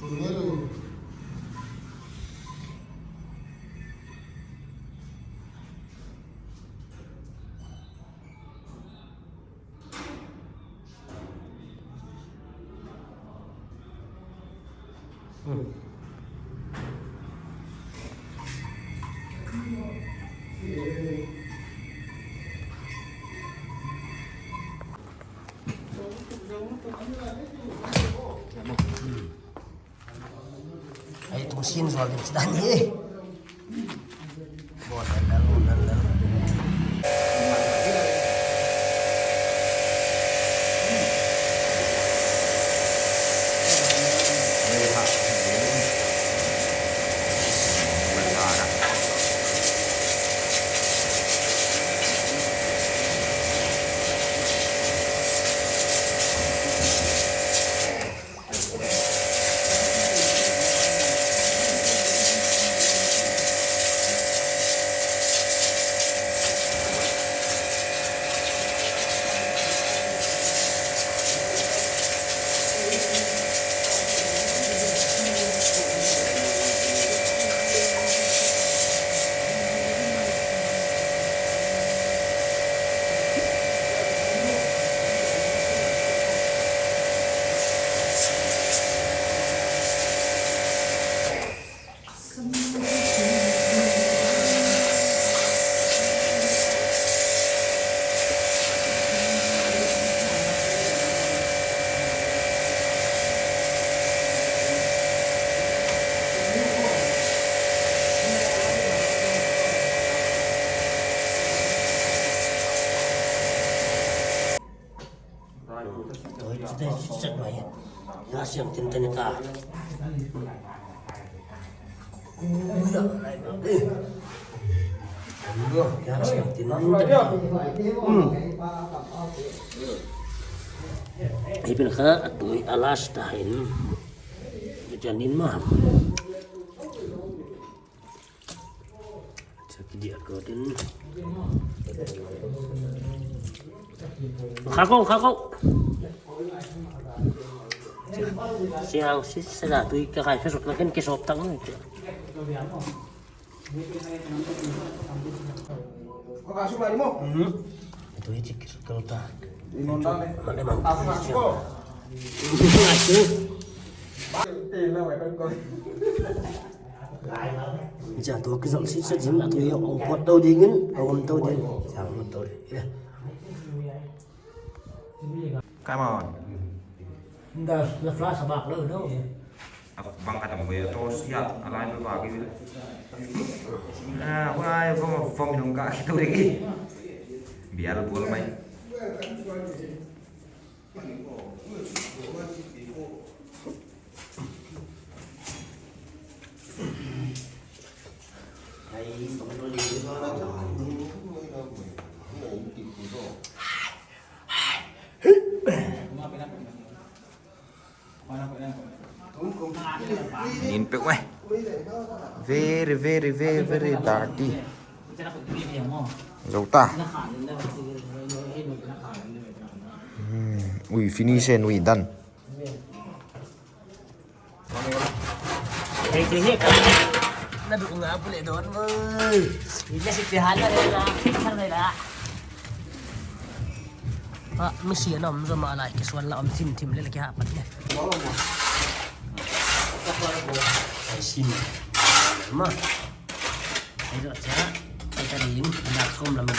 Ay tungsin soal din sedang ni. Bon dan. Sudah mày ra xiềng tin tên ta ra xiềng tin ibin kha atui alas tahin janin mah jadi dia kodin khakau siang sih saya tuh kayak besok kan kesop tangan itu. Itu aja kesop tangan. Mana emang jatuh ke zon sih sejam atau ya ompot tau dingin, awam tau dingin, jangan tau deh ya. Come on. Nggak, flash sabak lo đâu. Bang kata mau ya terus ya, alain lu pagi gitu. Nah, wah, mau minum kaki tuh lagi. Biar pul main. Impek weh. Very dirty. Dầu ta. Ui finish ui done. Cái hiệp nó đụng ngã boleh đón với. Ini si Tihan adalah picture này đã. Mesin om sama lah kesuan lah om tim lagi apa ni? Mesin, mah. Ini aja kita ring, nak kom lama.